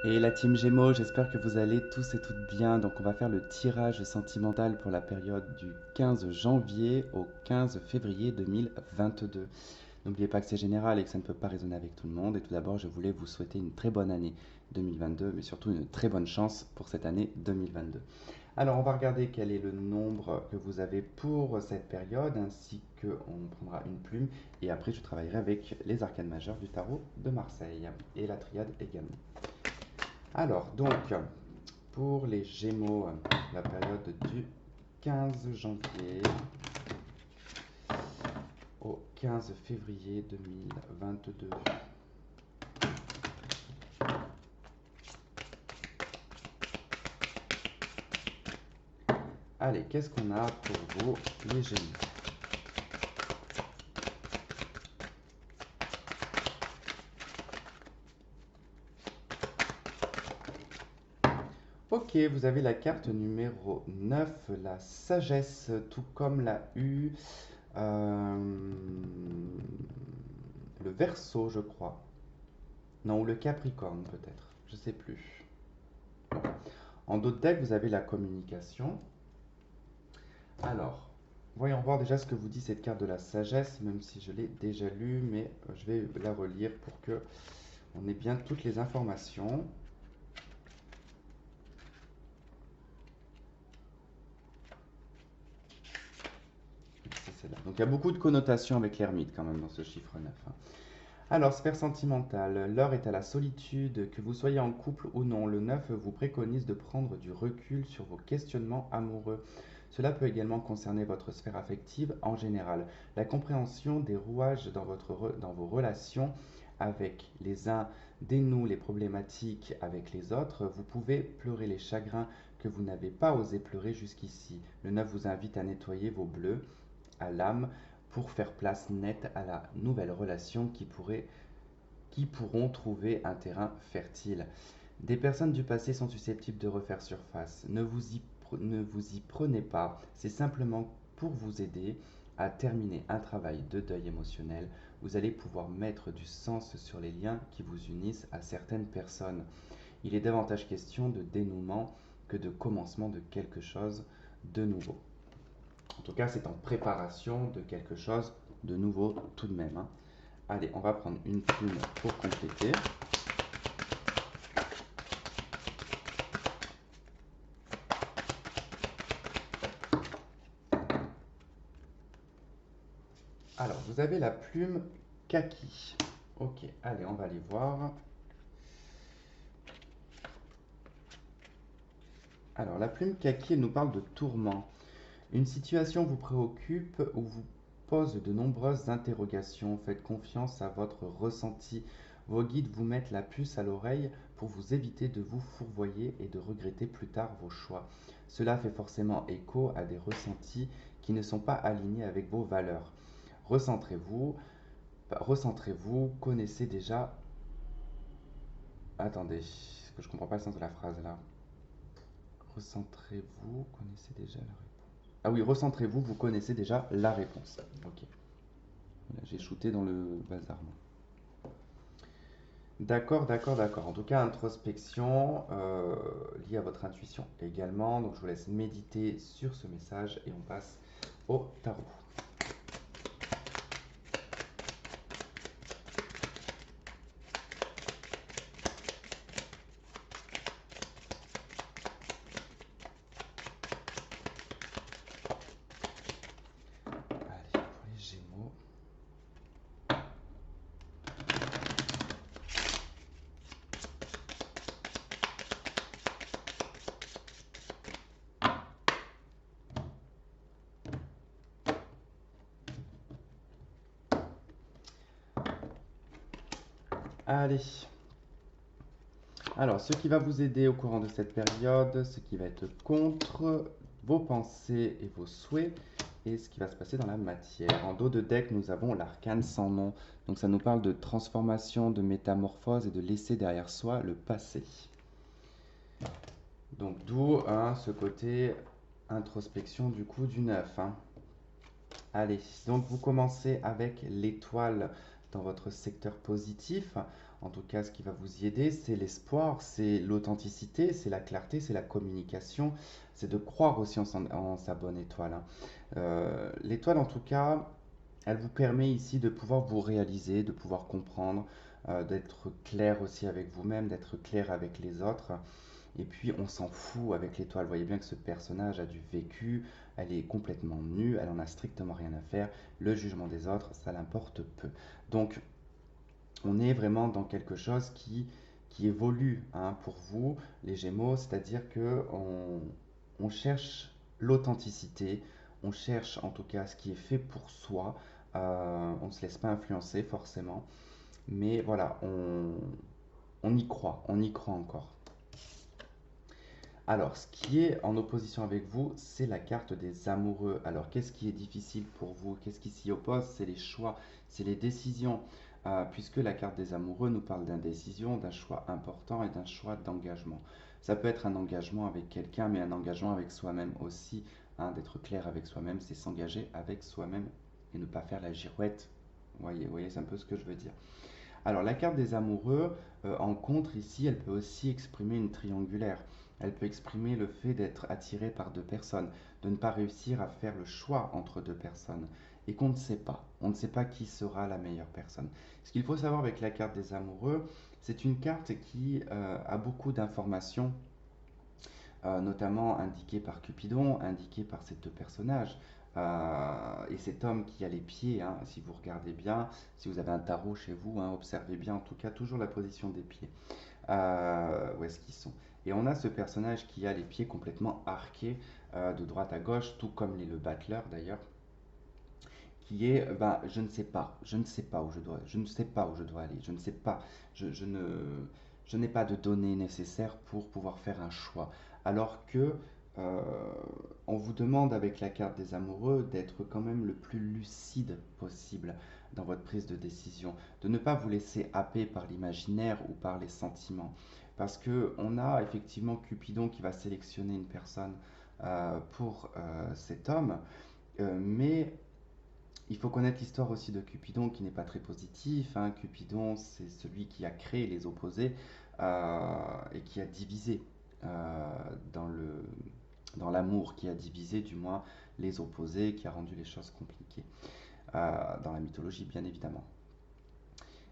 Et la team Gémeaux, j'espère que vous allez tous et toutes bien. Donc on va faire le tirage sentimental pour la période du 15 janvier au 15 février 2022. N'oubliez pas que c'est général et que ça ne peut pas résonner avec tout le monde. Et tout d'abord, je voulais vous souhaiter une très bonne année 2022, mais surtout une très bonne chance pour cette année 2022. Alors, on va regarder quel est le nombre que vous avez pour cette période, ainsi qu'on prendra une plume. Et après, je travaillerai avec les arcanes majeures du tarot de Marseille et la triade également. Alors, donc, pour les Gémeaux, la période du 15 janvier au 15 février 2022. Allez, qu'est-ce qu'on a pour vous, les Gémeaux? Ok, vous avez la carte numéro 9, la sagesse, tout comme la U, euh, le Verseau, je crois. Non, ou le Capricorne peut-être, je sais plus. En d'autres decks, vous avez la communication. Alors, voyons voir déjà ce que vous dit cette carte de la sagesse, même si je l'ai déjà lue, mais je vais la relire pour que on ait bien toutes les informations. C'est celle-là. Donc il y a beaucoup de connotations avec l'ermite quand même dans ce chiffre 9. Alors, sphère sentimentale, l'heure est à la solitude, que vous soyez en couple ou non. Le 9 vous préconise de prendre du recul sur vos questionnements amoureux. Cela peut également concerner votre sphère affective en général. La compréhension des rouages dans vos relations avec les uns dénoue les problématiques avec les autres. Vous pouvez pleurer les chagrins que vous n'avez pas osé pleurer jusqu'ici. Le 9 vous invite à nettoyer vos bleus à l'âme pour faire place nette à la nouvelle relation qui pourront trouver un terrain fertile. Des personnes du passé sont susceptibles de refaire surface. Ne vous y prenez pas, c'est simplement pour vous aider à terminer un travail de deuil émotionnel. Vous allez pouvoir mettre du sens sur les liens qui vous unissent à certaines personnes. Il est davantage question de dénouement que de commencement de quelque chose de nouveau. En tout cas, c'est en préparation de quelque chose de nouveau tout de même. Allez, on va prendre une plume pour compléter. Alors, vous avez la plume kaki. Ok, allez, on va aller voir. Alors, la plume kaki, elle nous parle de tourment. Une situation vous préoccupe ou vous pose de nombreuses interrogations. Faites confiance à votre ressenti. Vos guides vous mettent la puce à l'oreille pour vous éviter de vous fourvoyer et de regretter plus tard vos choix. Cela fait forcément écho à des ressentis qui ne sont pas alignés avec vos valeurs. Recentrez-vous, recentrez-vous, connaissez déjà. Attendez, que je comprends pas le sens de la phrase là. Recentrez-vous, connaissez déjà la réponse. Ah oui, recentrez-vous, vous connaissez déjà la réponse. Ok. Voilà, j'ai shooté dans le bazar. D'accord, d'accord, d'accord. En tout cas, introspection liée à votre intuition également. Donc, je vous laisse méditer sur ce message et on passe au tarot. Allez, pour les Gémeaux. Allez. Alors, ce qui va vous aider au courant de cette période, ce qui va être contre vos pensées et vos souhaits, et ce qui va se passer dans la matière. En dos de deck, nous avons l'arcane sans nom. Donc ça nous parle de transformation, de métamorphose et de laisser derrière soi le passé. Donc d'où ce côté introspection du coup du 9. Allez, donc vous commencez avec l'étoile dans votre secteur positif. En tout cas, ce qui va vous y aider, c'est l'espoir, c'est l'authenticité, c'est la clarté, c'est la communication, c'est de croire aussi en sa bonne étoile, hein. L'étoile, en tout cas, elle vous permet ici de pouvoir vous réaliser, de pouvoir comprendre, d'être clair aussi avec vous-même, d'être clair avec les autres. Et puis on s'en fout avec l'étoile. Vous voyez bien que ce personnage a du vécu, elle est complètement nue, elle en a strictement rien à faire. Le jugement des autres, ça l'importe peu. Donc on est vraiment dans quelque chose qui évolue, hein, pour vous, les Gémeaux, c'est-à-dire que on cherche l'authenticité, on cherche en tout cas ce qui est fait pour soi. On ne se laisse pas influencer forcément, mais voilà, on y croit encore. Alors, ce qui est en opposition avec vous, c'est la carte des amoureux. Alors, qu'est-ce qui est difficile pour vous? Qu'est-ce qui s'y oppose? C'est les choix, c'est les décisions. Puisque la carte des amoureux nous parle d'indécision, d'un choix important et d'un choix d'engagement. Ça peut être un engagement avec quelqu'un, mais un engagement avec soi-même aussi, hein. D'être clair avec soi-même, c'est s'engager avec soi-même et ne pas faire la girouette. Vous voyez, c'est un peu ce que je veux dire. Alors, la carte des amoureux, en contre, ici, elle peut aussi exprimer une triangulaire. Elle peut exprimer le fait d'être attiré par deux personnes, de ne pas réussir à faire le choix entre deux personnes, et qu'on ne sait pas. On ne sait pas qui sera la meilleure personne. Ce qu'il faut savoir avec la carte des amoureux, c'est une carte qui a beaucoup d'informations, notamment indiqué par Cupidon, indiqué par ces deux personnages. Et cet homme qui a les pieds, hein, si vous regardez bien, si vous avez un tarot chez vous, hein, observez bien en tout cas toujours la position des pieds. Où est-ce qu'ils sont? Et on a ce personnage qui a les pieds complètement arqués, de droite à gauche, tout comme l'est le battleur d'ailleurs, qui est, ben, je ne sais pas où je dois, je ne sais pas où je dois aller, je ne sais pas, je n'ai pas de données nécessaires pour pouvoir faire un choix. Alors que euh, on vous demande avec la carte des amoureux d'être quand même le plus lucide possible dans votre prise de décision, de ne pas vous laisser happer par l'imaginaire ou par les sentiments. Parce que on a effectivement Cupidon qui va sélectionner une personne pour cet homme, mais il faut connaître l'histoire aussi de Cupidon qui n'est pas très positif, hein. Cupidon, c'est celui qui a créé les opposés, et qui a divisé, euh, dans dans l'amour, qui a divisé du moins les opposés, qui a rendu les choses compliquées, dans la mythologie bien évidemment.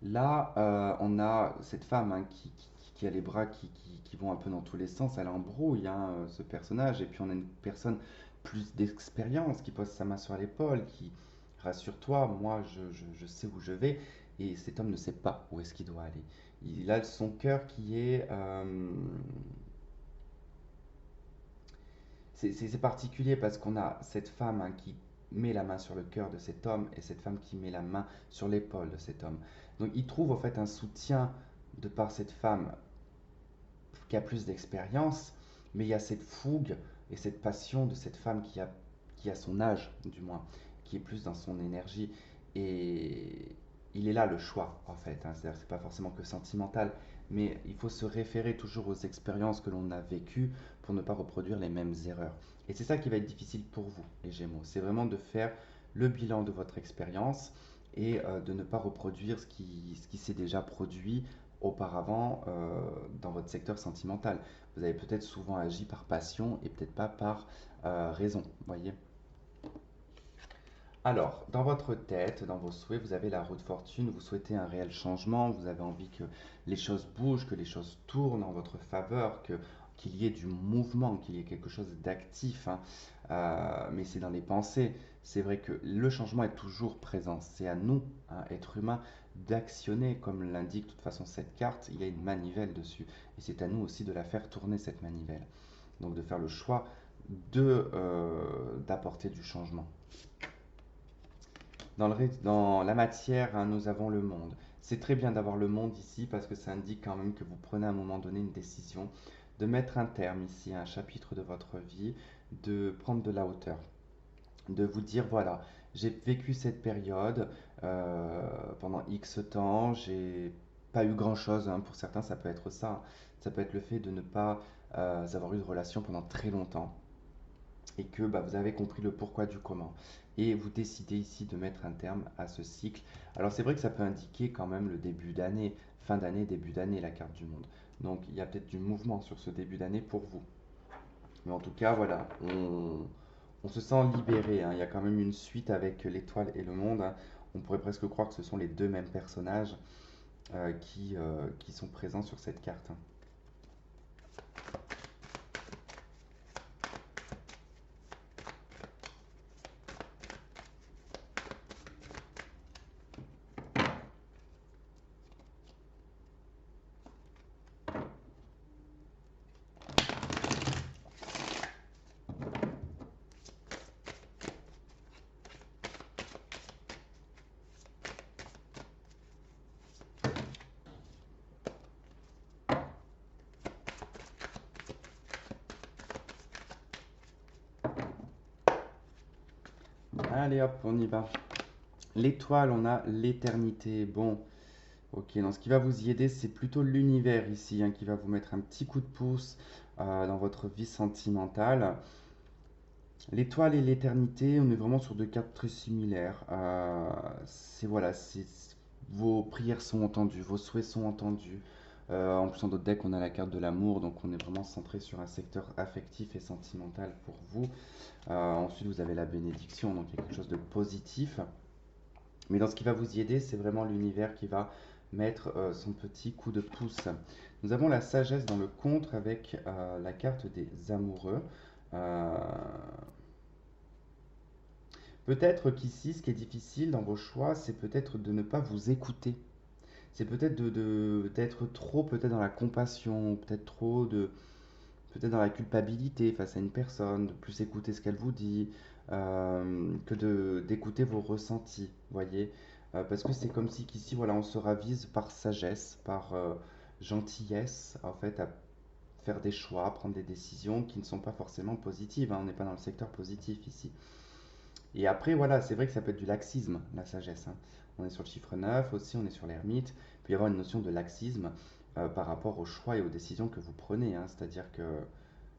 Là, on a cette femme, hein, qui a les bras qui vont un peu dans tous les sens. Elle embrouille, hein, ce personnage. Et puis on a une personne plus d'expérience qui pose sa main sur l'épaule, qui rassure-toi, moi je sais où je vais. Et cet homme ne sait pas où est-ce qu'il doit aller. Il a son cœur qui est... c'est particulier parce qu'on a cette femme, hein, qui met la main sur le cœur de cet homme et cette femme qui met la main sur l'épaule de cet homme. Donc il trouve en fait un soutien de par cette femme qui a plus d'expérience, mais il y a cette fougue et cette passion de cette femme qui a son âge, du moins, qui est plus dans son énergie. Et il est là le choix, en fait, hein. C'est-à-dire que c'est pas forcément que sentimental, mais il faut se référer toujours aux expériences que l'on a vécues pour ne pas reproduire les mêmes erreurs. Et c'est ça qui va être difficile pour vous, les Gémeaux. C'est vraiment de faire le bilan de votre expérience et de ne pas reproduire ce qui s'est déjà produit auparavant, dans votre secteur sentimental. Vous avez peut-être souvent agi par passion et peut-être pas par raison, voyez. Alors, dans votre tête, dans vos souhaits, vous avez la roue de fortune, vous souhaitez un réel changement, vous avez envie que les choses bougent, que les choses tournent en votre faveur, qu'il y ait du mouvement, qu'il y ait quelque chose d'actif, hein. Mais c'est dans les pensées. C'est vrai que le changement est toujours présent. C'est à nous, hein, êtres humains, d'actionner, comme l'indique de toute façon cette carte, il y a une manivelle dessus. Et c'est à nous aussi de la faire tourner, cette manivelle. Donc de faire le choix d'apporter du changement. Dans la matière, hein, nous avons le monde. C'est très bien d'avoir le monde ici parce que ça indique quand même que vous prenez à un moment donné une décision de mettre un terme ici à un chapitre de votre vie, de prendre de la hauteur, de vous dire voilà, j'ai vécu cette période pendant X temps, j'ai pas eu grand-chose, hein. Pour certains, ça peut être ça. Ça peut être le fait de ne pas avoir eu de relation pendant très longtemps et que bah, vous avez compris le pourquoi du comment. Et vous décidez ici de mettre un terme à ce cycle. Alors c'est vrai que ça peut indiquer quand même le début d'année, fin d'année, début d'année, la carte du monde. Donc il y a peut-être du mouvement sur ce début d'année pour vous. Mais en tout cas, voilà, on se sent libéré, hein. Il y a quand même une suite avec l'étoile et le monde, hein. On pourrait presque croire que ce sont les deux mêmes personnages qui sont présents sur cette carte, hein. Allez hop, on y va. L'étoile, on a l'éternité. Bon, ok, donc ce qui va vous y aider, c'est plutôt l'univers ici, hein, qui va vous mettre un petit coup de pouce dans votre vie sentimentale. L'étoile et l'éternité, on est vraiment sur deux cartes très similaires. Vos prières sont entendues, vos souhaits sont entendus. En plus, en d'autres decks, on a la carte de l'amour, donc on est vraiment centré sur un secteur affectif et sentimental pour vous. Ensuite, vous avez la bénédiction, donc il y a quelque chose de positif. Mais dans ce qui va vous y aider, c'est vraiment l'univers qui va mettre son petit coup de pouce. Nous avons la sagesse dans le contre avec la carte des amoureux. Euh, Peut-être qu'ici, ce qui est difficile dans vos choix, c'est peut-être de ne pas vous écouter. C'est peut-être d'être trop peut-être dans la compassion, peut-être trop peut-être dans la culpabilité face à une personne, de plus écouter ce qu'elle vous dit, que d'écouter vos ressentis, voyez. Parce que c'est comme si qu'ici, voilà, on se ravise par sagesse, par gentillesse, en fait, à faire des choix, prendre des décisions qui ne sont pas forcément positives, hein. On n'est pas dans le secteur positif ici. Et après, voilà, c'est vrai que ça peut être du laxisme, la sagesse, hein. On est sur le chiffre 9 aussi, on est sur l'ermite. Il peut y avoir une notion de laxisme par rapport aux choix et aux décisions que vous prenez, hein. C'est-à-dire qu'il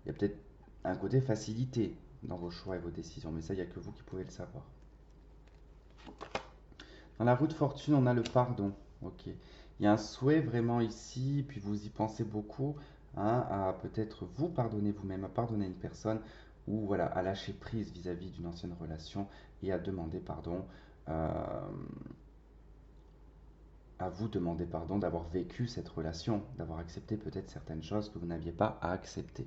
y a peut-être un côté facilité dans vos choix et vos décisions, mais ça, il n'y a que vous qui pouvez le savoir. Dans la roue de fortune, on a le pardon. Ok. Il y a un souhait vraiment ici, puis vous y pensez beaucoup, hein, à peut-être vous pardonner vous-même, à pardonner une personne, ou voilà, à lâcher prise vis-à-vis d'une ancienne relation et à demander pardon, euh, à vous demander pardon d'avoir vécu cette relation, d'avoir accepté peut-être certaines choses que vous n'aviez pas à accepter.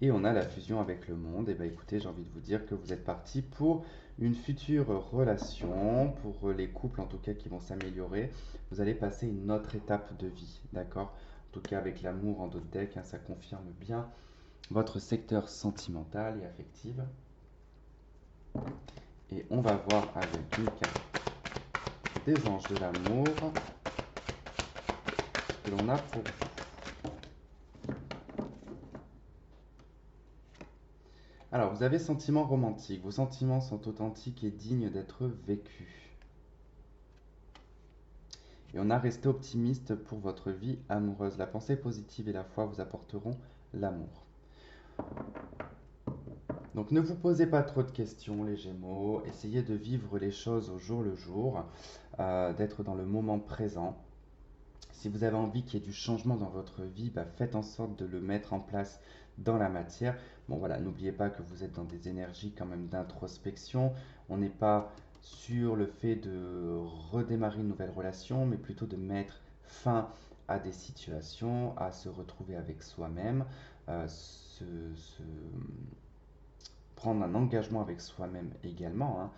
Et on a la fusion avec le monde. Et bien écoutez, j'ai envie de vous dire que vous êtes parti pour une future relation, pour les couples en tout cas qui vont s'améliorer. Vous allez passer une autre étape de vie, d'accord? En tout cas avec l'amour en d'autres decks, hein, ça confirme bien votre secteur sentimental et affectif. Et on va voir avec une carte des anges de l'amour ce que l'on a pour vous. Alors, vous avez sentiments romantiques. Vos sentiments sont authentiques et dignes d'être vécus. Et on a resté optimiste pour votre vie amoureuse. La pensée positive et la foi vous apporteront l'amour. Donc ne vous posez pas trop de questions, les Gémeaux. Essayez de vivre les choses au jour le jour, d'être dans le moment présent. Si vous avez envie qu'il y ait du changement dans votre vie, bah, faites en sorte de le mettre en place dans la matière. Bon voilà, n'oubliez pas que vous êtes dans des énergies quand même d'introspection. On n'est pas sur le fait de redémarrer une nouvelle relation, mais plutôt de mettre fin à des situations, à se retrouver avec soi-même, prendre un engagement avec soi-même également,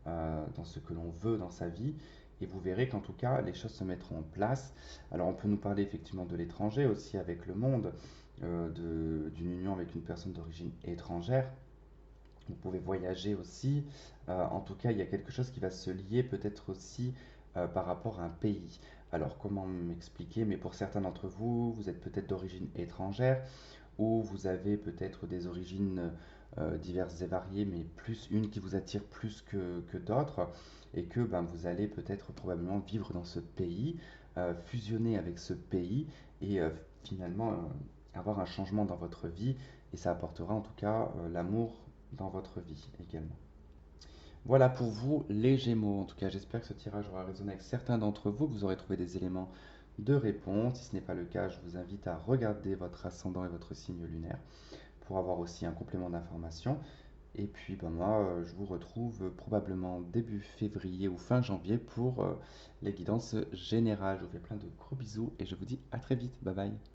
hein, dans ce que l'on veut dans sa vie. Et vous verrez qu'en tout cas, les choses se mettront en place. Alors on peut nous parler effectivement de l'étranger aussi avec le monde, d'une union avec une personne d'origine étrangère. Vous pouvez voyager aussi. En tout cas, il y a quelque chose qui va se lier peut-être aussi par rapport à un pays. Alors comment m'expliquer? Mais pour certains d'entre vous, vous êtes peut-être d'origine étrangère ou vous avez peut-être des origines diverses et variées, mais plus une qui vous attire plus que d'autres, et que ben, vous allez peut-être probablement vivre dans ce pays, fusionner avec ce pays, et finalement avoir un changement dans votre vie, et ça apportera en tout cas l'amour dans votre vie également. Voilà pour vous les Gémeaux. En tout cas, j'espère que ce tirage aura résonné avec certains d'entre vous, que vous aurez trouvé des éléments de réponse. Si ce n'est pas le cas, je vous invite à regarder votre ascendant et votre signe lunaire pour avoir aussi un complément d'information. Et puis ben moi, je vous retrouve probablement début février ou fin janvier pour les guidances générales. Je vous fais plein de gros bisous et je vous dis à très vite. Bye bye.